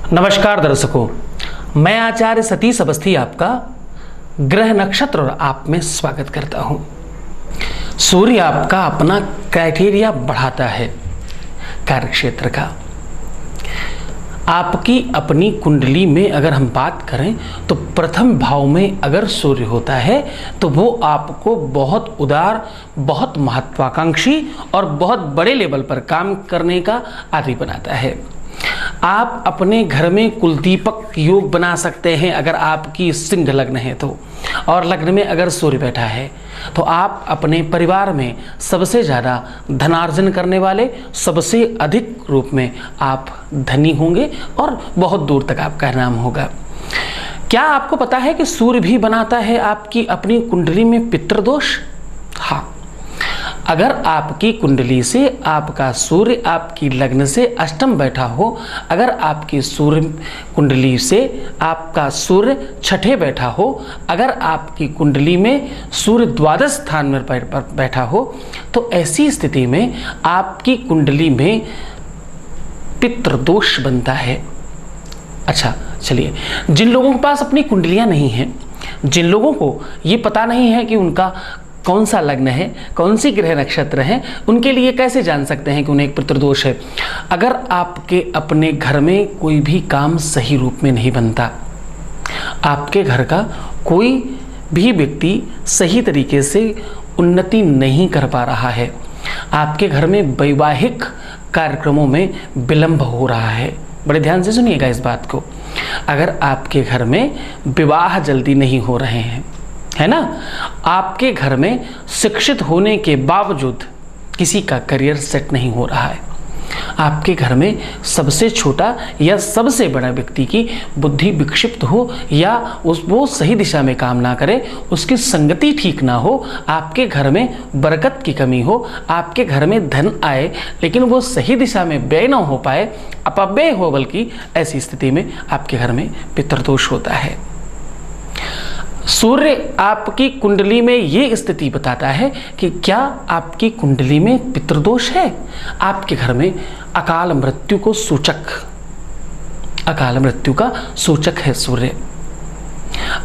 नमस्कार दर्शकों, मैं आचार्य सतीश अवस्थी आपका ग्रह नक्षत्र और आप में स्वागत करता हूं। सूर्य आपका अपना क्राइटेरिया बढ़ाता है कार्यक्षेत्र का। आपकी अपनी कुंडली में अगर हम बात करें तो प्रथम भाव में अगर सूर्य होता है तो वो आपको बहुत उदार, बहुत महत्वाकांक्षी और बहुत बड़े लेवल पर काम करने का आदी बनाता है। आप अपने घर में कुलदीपक योग बना सकते हैं अगर आपकी सिंह लग्न है तो, और लग्न में अगर सूर्य बैठा है तो आप अपने परिवार में सबसे ज़्यादा धनार्जन करने वाले, सबसे अधिक रूप में आप धनी होंगे और बहुत दूर तक आपका नाम होगा। क्या आपको पता है कि सूर्य भी बनाता है आपकी अपनी कुंडली में पितृदोष? हाँ, अगर आपकी कुंडली से आपका सूर्य आपकी लग्न से अष्टम बैठा हो, अगर आपकी सूर्य कुंडली से आपका सूर्य छठे बैठा हो, अगर आपकी कुंडली में सूर्य द्वादश स्थान में बैठा हो, तो ऐसी स्थिति में आपकी कुंडली में पितृदोष बनता है। अच्छा चलिए, जिन लोगों के पास अपनी कुंडलियां नहीं हैं, जिन लोगों को ये पता नहीं है कि उनका कौन सा लग्न है, कौन सी ग्रह नक्षत्र है, उनके लिए कैसे जान सकते हैं कि उन्हें एक पितृदोष है? अगर आपके अपने घर में कोई भी काम सही रूप में नहीं बनता, आपके घर का कोई भी व्यक्ति सही तरीके से उन्नति नहीं कर पा रहा है, आपके घर में वैवाहिक कार्यक्रमों में विलंब हो रहा है, बड़े ध्यान से सुनिएगा इस बात को, अगर आपके घर में विवाह जल्दी नहीं हो रहे हैं, है ना, आपके घर में शिक्षित होने के बावजूद किसी का करियर सेट नहीं हो रहा है, आपके घर में सबसे छोटा या सबसे बड़ा व्यक्ति की बुद्धि विक्षिप्त हो या वो सही दिशा में काम ना करे, उसकी संगति ठीक ना हो, आपके घर में बरकत की कमी हो, आपके घर में धन आए लेकिन वो सही दिशा में व्यय ना हो पाए, अपव्यय हो, बल्कि ऐसी स्थिति में आपके घर में पितृदोष होता है। सूर्य आपकी कुंडली में ये स्थिति बताता है कि क्या आपकी कुंडली में पितृदोष है। आपके घर में अकाल मृत्यु को सूचक, अकाल मृत्यु का सूचक है सूर्य,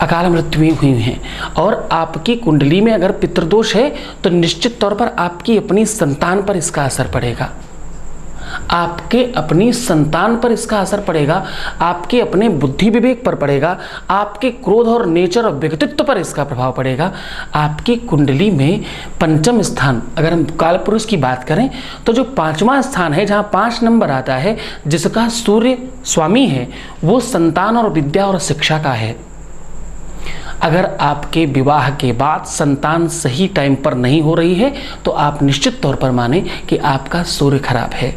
अकाल मृत्यु हुई हैं, और आपकी कुंडली में अगर पितृदोष है तो निश्चित तौर पर आपकी अपनी संतान पर इसका असर पड़ेगा, आपके अपनी संतान पर इसका असर पड़ेगा, आपके अपने बुद्धि विवेक पर पड़ेगा, आपके क्रोध और नेचर और व्यक्तित्व पर इसका प्रभाव पड़ेगा। आपकी कुंडली में पंचम स्थान, अगर हम काल पुरुष की बात करें तो जो पांचवा स्थान है, जहां 5 नंबर आता है, जिसका सूर्य स्वामी है, वो संतान और विद्या और शिक्षा का है। अगर आपके विवाह के बाद संतान सही टाइम पर नहीं हो रही है तो आप निश्चित तौर पर माने कि आपका सूर्य खराब है,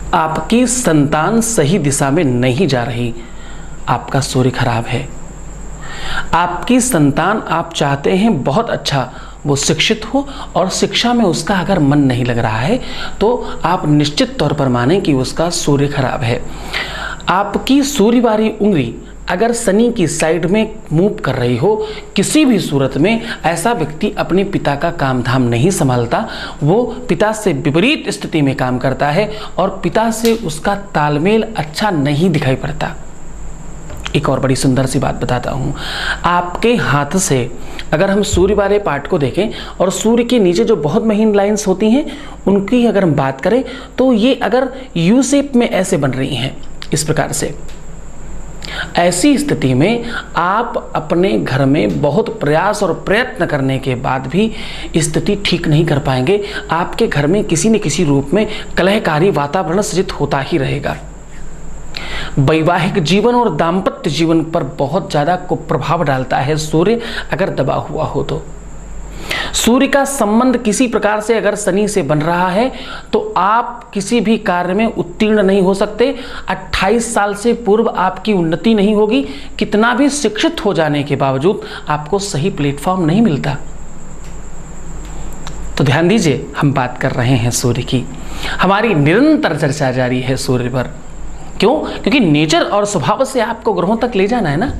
आपकी संतान सही दिशा में नहीं जा रही, आपका सूर्य खराब है। आपकी संतान, आप चाहते हैं बहुत अच्छा वो शिक्षित हो और शिक्षा में उसका अगर मन नहीं लग रहा है तो आप निश्चित तौर पर माने कि उसका सूर्य खराब है। आपकी सूर्य वाली उंगली अगर शनि की साइड में मूव कर रही हो, किसी भी सूरत में ऐसा व्यक्ति अपने पिता का काम धाम नहीं संभालता, वो पिता से विपरीत स्थिति में काम करता है और पिता से उसका तालमेल अच्छा नहीं दिखाई पड़ता। एक और बड़ी सुंदर सी बात बताता हूँ, आपके हाथ से अगर हम सूर्य वाले पार्ट को देखें और सूर्य के नीचे जो बहुत महीन लाइंस होती हैं उनकी अगर हम बात करें तो ये अगर यू शेप में ऐसे बन रही हैं, इस प्रकार से, ऐसी स्थिति में आप अपने घर में बहुत प्रयास और प्रयत्न करने के बाद भी स्थिति ठीक नहीं कर पाएंगे। आपके घर में किसी न किसी रूप में कलहकारी वातावरण सृजित होता ही रहेगा। वैवाहिक जीवन और दाम्पत्य जीवन पर बहुत ज़्यादा कुप्रभाव डालता है सूर्य अगर दबा हुआ हो तो। सूर्य का संबंध किसी प्रकार से अगर शनि से बन रहा है तो आप किसी भी कार्य में उत्तीर्ण नहीं हो सकते। 28 साल से पूर्व आपकी उन्नति नहीं होगी, कितना भी शिक्षित हो जाने के बावजूद आपको सही प्लेटफॉर्म नहीं मिलता। तो ध्यान दीजिए, हम बात कर रहे हैं सूर्य की, हमारी निरंतर चर्चा जारी है सूर्य पर। क्यों? क्योंकि नेचर और स्वभाव से आपको ग्रहों तक ले जाना है ना,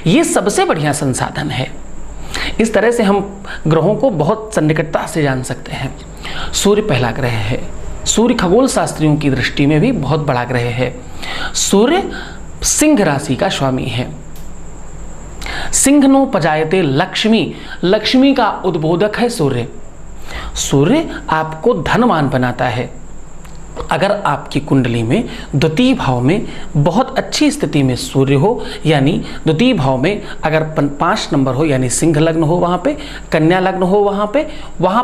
ये सबसे बढ़िया संसाधन है। इस तरह से हम ग्रहों को बहुत सन्निकटता से जान सकते हैं। सूर्य पहला ग्रह है, सूर्य खगोल शास्त्रियों की दृष्टि में भी बहुत बड़ा ग्रह है। सूर्य सिंह राशि का स्वामी है। सिंह नो पजायते लक्ष्मी, लक्ष्मी का उद्बोधक है सूर्य। सूर्य आपको धनवान बनाता है। अगर आपकी कुंडली में द्वितीय भाव में बहुत अच्छी स्थिति में सूर्य हो, यानी द्वितीय भाव में अगर 5 नंबर हो, यानी सिंह लग्न हो, वहाँ पे कन्या लग्न हो, वहाँ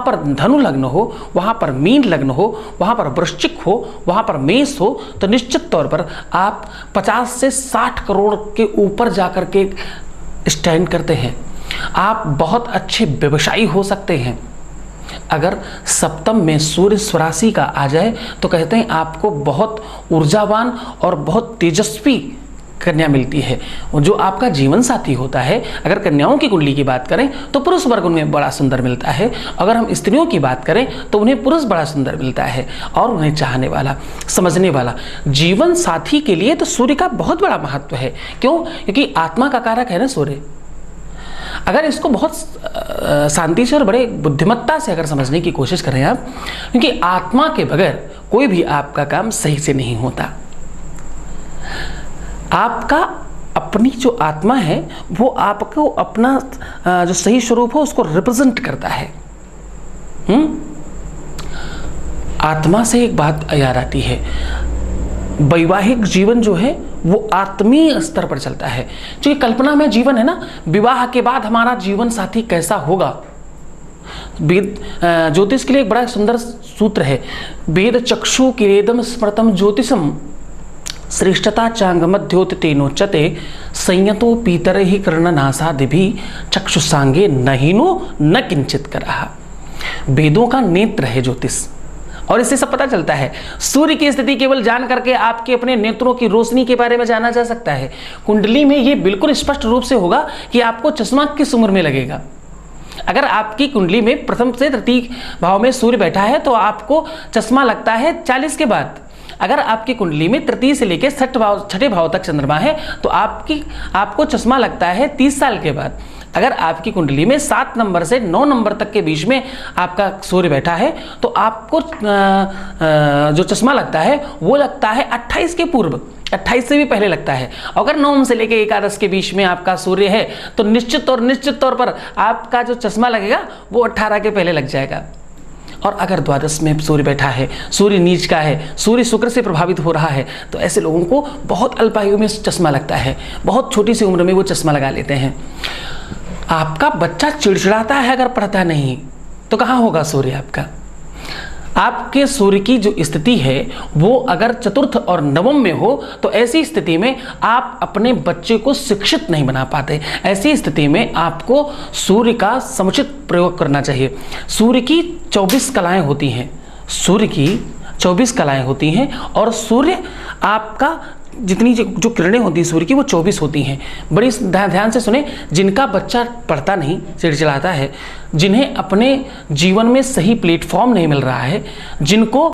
पर धनु लग्न हो, वहाँ पर मीन लग्न हो, वहाँ पर वृश्चिक हो, वहाँ पर मेष हो, तो निश्चित तौर पर आप 50 से 60 करोड़ के ऊपर जाकर के स्टैंड करते हैं। आप बहुत अच्छे व्यवसायी हो सकते हैं। अगर सप्तम में सूर्य स्वराशि का आ जाए तो कहते हैं आपको बहुत ऊर्जावान और बहुत तेजस्वी कन्या मिलती है। जो आपका जीवन साथी होता है, अगर कन्याओं की कुंडली की बात करें तो पुरुष वर्ग उन्हें बड़ा सुंदर मिलता है। अगर हम स्त्रियों की बात करें तो उन्हें पुरुष बड़ा सुंदर मिलता है और उन्हें चाहने वाला, समझने वाला जीवन साथी के लिए तो सूर्य का बहुत बड़ा महत्व है। क्यों? क्योंकि आत्मा का कारक है ना सूर्य। अगर इसको बहुत शांति से और बड़े बुद्धिमत्ता से अगर समझने की कोशिश करें आप, क्योंकि आत्मा के बगैर कोई भी आपका काम सही से नहीं होता। आपका अपनी जो आत्मा है वो आपको अपना जो सही स्वरूप हो उसको रिप्रेजेंट करता है। आत्मा से एक बात याद आती है, वैवाहिक जीवन जो है वो आत्मीय स्तर पर चलता है। जो कल्पना में जीवन है ना, विवाह के बाद हमारा जीवन साथी कैसा होगा। ज्योतिष के लिए एक बड़ा सुंदर सूत्र है, वेद चक्षु किरेदम स्मृतम ज्योतिषम श्रेष्ठता चांगमध्योत नोचते संयतो पीतर ही कर्णनासादिभि चक्षुसांगे नहीनो न किंचित करहा। वेदों का नेत्र है ज्योतिष, और इससे सब पता चलता है। सूर्य की स्थिति केवल जान करके आपके अपने नेत्रों की रोशनी के बारे में जाना जा सकता है। कुंडली में ये बिल्कुल स्पष्ट रूप से होगा कि आपको चश्मा किस उम्र में लगेगा। अगर आपकी कुंडली में प्रथम से तृतीय भाव में सूर्य बैठा है तो आपको चश्मा लगता है 40 के बाद। अगर आपकी कुंडली में तृतीय से लेकर छठे भाव तक चंद्रमा है तो आपको चश्मा लगता है 30 साल के बाद। अगर आपकी कुंडली में 7 नंबर से 9 नंबर तक के बीच में आपका सूर्य बैठा है तो आपको जो चश्मा लगता है वो लगता है 28 के पूर्व, 28 से भी पहले लगता है। अगर 9 से लेकर 11 के बीच में आपका सूर्य है तो निश्चित तौर पर आपका जो चश्मा लगेगा वो 18 के पहले लग जाएगा। और अगर द्वादश में सूर्य बैठा है, सूर्य नीच का है, सूर्य शुक्र से प्रभावित हो रहा है, तो ऐसे लोगों को बहुत अल्पायु में चश्मा लगता है, बहुत छोटी सी उम्र में वो चश्मा लगा लेते हैं। आपका बच्चा चिड़चिड़ाता है अगर पढ़ता नहीं तो कहाँ होगा सूर्य आपका। आपके सूर्य की जो स्थिति है वो अगर चतुर्थ और नवम में हो तो ऐसी स्थिति में आप अपने बच्चे को शिक्षित नहीं बना पाते। ऐसी स्थिति में आपको सूर्य का समुचित प्रयोग करना चाहिए। सूर्य की 24 कलाएं होती हैं, सूर्य की 24 कलाएं होती हैं और सूर्य आपका जितनी जो किरणें होती हैं सूर्य की वो 24 होती हैं। बड़ी ध्यान से सुने, जिनका बच्चा पढ़ता नहीं, चिड़चिड़ाता है, जिन्हें अपने जीवन में सही प्लेटफॉर्म नहीं मिल रहा है, जिनको